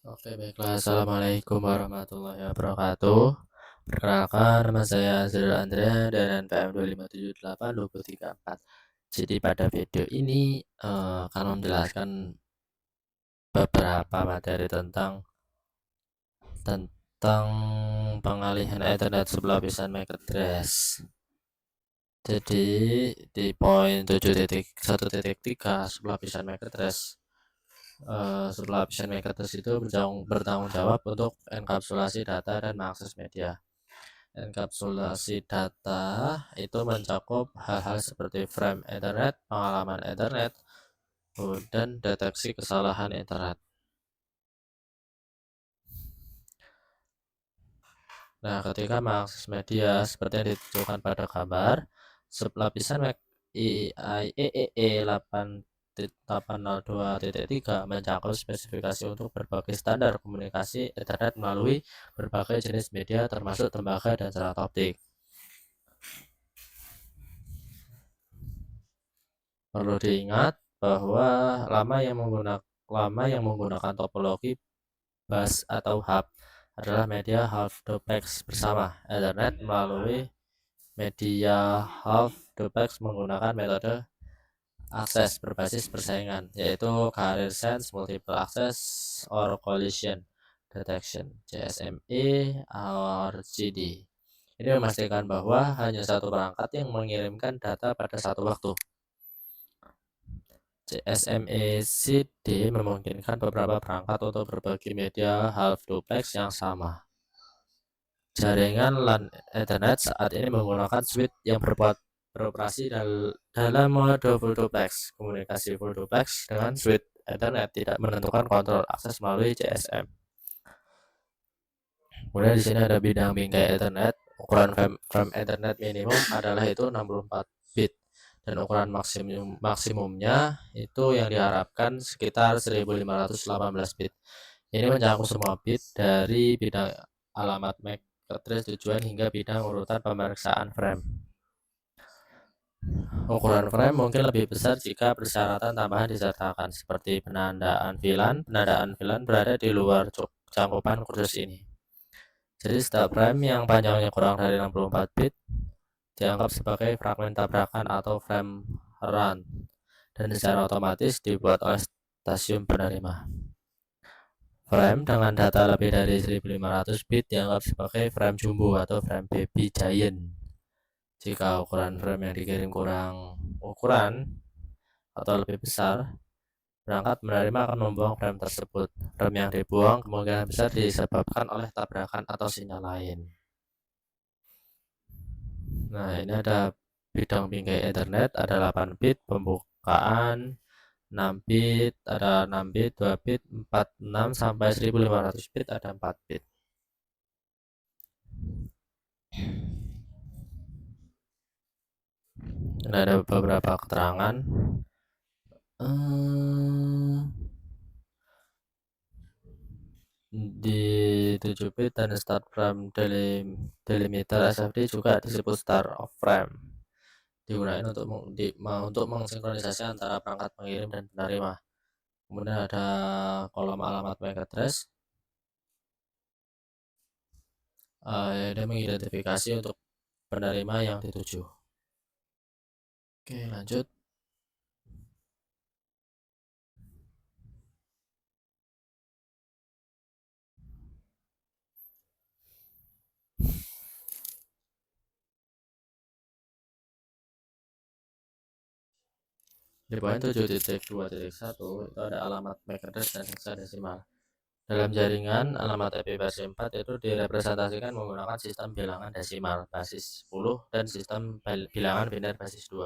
Oke, baiklah. Assalamualaikum warahmatullahi wabarakatuh. Perkenalkan, nama saya Azril Andrea dari NPM 2578234. Jadi pada video ini akan menjelaskan beberapa materi tentang pengalihan Ethernet sebelapisan MAC address. Jadi di poin 7.1.3 sebelapisan MAC address, sebelapisan MAC address itu bertanggung jawab untuk enkapsulasi data dan mengakses media. Enkapsulasi data itu mencakup hal-hal seperti frame Ethernet, pengalaman Ethernet, dan deteksi kesalahan Ethernet. Nah, ketika mengakses media seperti yang ditunjukkan pada gambar, sublapisan MAC IEEE 8.802.3 mencakup spesifikasi untuk berbagai standar komunikasi Ethernet melalui berbagai jenis media termasuk tembaga dan serat optik. Perlu diingat bahwa lama yang menggunakan topologi bus atau hub adalah media half duplex bersama Ethernet melalui media half duplex menggunakan metode akses berbasis persaingan, yaitu carrier sense multiple access or collision detection (CSMA or GD). Ini memastikan bahwa hanya satu perangkat yang mengirimkan data pada satu waktu. CSMACD memungkinkan beberapa perangkat untuk berbagi media half duplex yang sama. Jaringan LAN Ethernet saat ini menggunakan switch yang beroperasi dalam mode full duplex. Komunikasi full duplex dengan switch Ethernet tidak menentukan kontrol akses melalui CSM. Kemudian di sini ada bidang bingkai Ethernet. Ukuran frame Ethernet minimum adalah itu 64 bit. Dan ukuran maksimumnya itu yang diharapkan sekitar 1518 bit. Ini mencakup semua bit dari bidang alamat MAC address tujuan hingga bidang urutan pemeriksaan frame. Ukuran frame mungkin lebih besar jika persyaratan tambahan disertakan seperti penandaan VLAN. Penandaan VLAN berada di luar cakupan kursus ini. Jadi setiap frame yang panjangnya kurang dari 64 bit dianggap sebagai fragmen tabrakan atau frame run dan secara otomatis dibuat oleh stasiun penerima. Frame dengan data lebih dari 1500 bit dianggap sebagai frame jumbo atau frame baby giant. Jika ukuran frame yang dikirim kurang ukuran atau lebih besar, perangkat menerima akan membuang frame tersebut. Frame yang dibuang kemungkinan besar disebabkan oleh tabrakan atau sinyal lain. Nah, ini ada bidang bingkai Ethernet, ada 8 bit pembukaan, 6 bit, ada 6 bit, 2 bit, 4, 6 sampai 1500 bit ada 4 bit. Ini ada beberapa keterangan. Di 7 bit dan start frame delimiter SFD juga disebut start of frame, digunakan untuk mensinkronisasi antara perangkat pengirim dan penerima. Kemudian ada kolom alamat MAC address, dan mengidentifikasi untuk penerima yang dituju. Oke, lanjut. Di poin 7.2.1 itu ada alamat MAC address dan hexadesimal. Dalam jaringan, alamat IP versi 4 itu direpresentasikan menggunakan sistem bilangan desimal basis 10 dan sistem bilangan biner basis 2.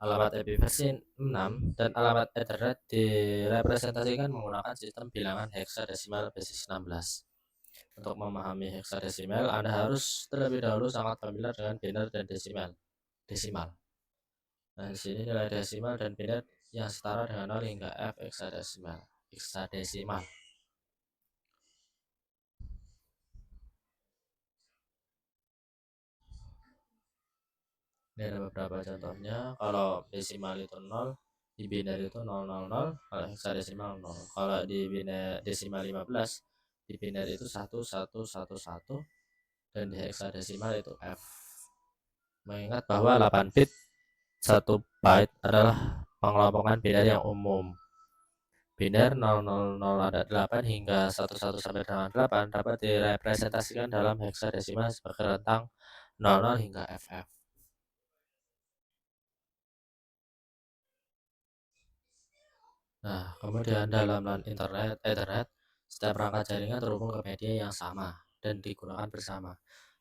Alamat IP versi 6 dan alamat Ethernet direpresentasikan menggunakan sistem bilangan heksadesimal basis 16. Untuk memahami heksadesimal, Anda harus terlebih dahulu sangat familiar dengan biner dan desimal. Nah, di sini nilai desimal dan biner yang setara dengan 0 hingga F heksadesimal. Ini ada beberapa contohnya. Kalau desimal itu 0, Di biner itu 000, kalau heksadesimal 0. Kalau di biner desimal 15, di biner itu 1111, dan di heksadesimal itu F. Mengingat bahwa 8 bit 1 byte adalah pengelompokan biner yang umum. Biner 000 ada 8 hingga 11 sampai dengan 8 dapat direpresentasikan dalam heksadesimal sebagai rentang 00 hingga FF. Nah, kemudian dalam LAN Ethernet, setiap perangkat jaringan terhubung ke media yang sama dan digunakan bersama.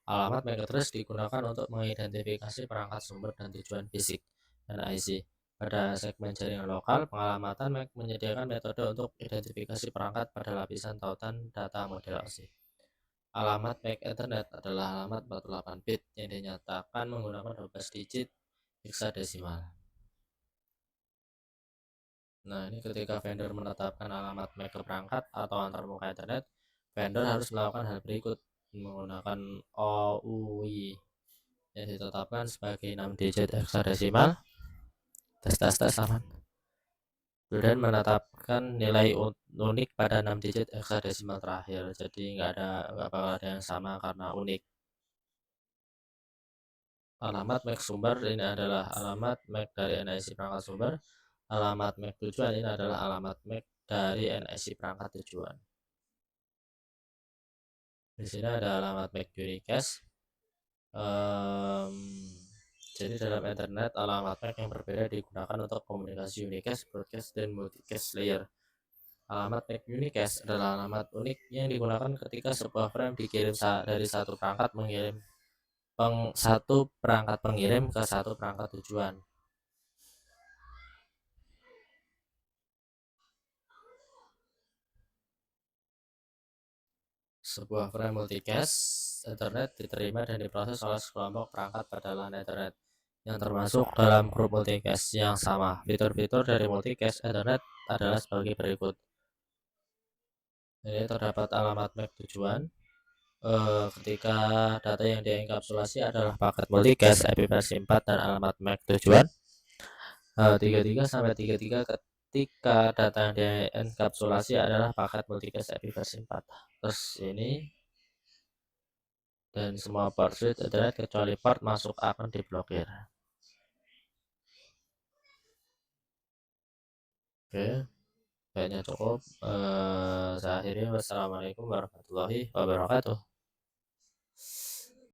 Alamat MAC address digunakan untuk mengidentifikasi perangkat sumber dan tujuan fisik NIC. Pada segmen jaringan lokal, pengalamatan MAC menyediakan metode untuk identifikasi perangkat pada lapisan tautan data model OSI. Alamat MAC Ethernet adalah alamat 48 bit yang dinyatakan menggunakan 12 digit heksadesimal. Nah, ini ketika vendor menetapkan alamat MAC ke perangkat atau antarmuka Ethernet, vendor harus melakukan hal berikut: menggunakan OUI yang ditetapkan sebagai 6 digit heksadesimal, tes aman, kemudian menetapkan nilai unik pada 6 digit heksadesimal terakhir. Jadi nggak bakal ada yang sama karena unik. Alamat MAC sumber ini adalah alamat MAC dari NIC perangkat sumber. Alamat MAC tujuan ini adalah alamat MAC dari NIC perangkat tujuan. Di sini ada alamat MAC unicast. Jadi dalam Ethernet, alamat MAC yang berbeda digunakan untuk komunikasi unicast, broadcast, dan multicast layer. Alamat MAC unicast adalah alamat unik yang digunakan ketika sebuah frame dikirim dari satu perangkat pengirim ke satu perangkat tujuan. Sebuah frame multicast Ethernet diterima dan diproses oleh sekelompok perangkat pada LAN Ethernet yang termasuk dalam grup multicast yang sama. Fitur-fitur dari multicast Ethernet adalah sebagai berikut. Ini terdapat alamat MAC tujuan. Ketika data yang dienkapsulasi adalah paket multicast IP versi 4 dan alamat MAC tujuan 33 sampai 33 ketika data yang dienkapsulasi adalah paket multicast IP versi 4. Terus ini dan semua port switch Ethernet kecuali port masuk akan diblokir. Oke, kayaknya cukup. Saya akhiri. Wassalamualaikum warahmatullahi wabarakatuh.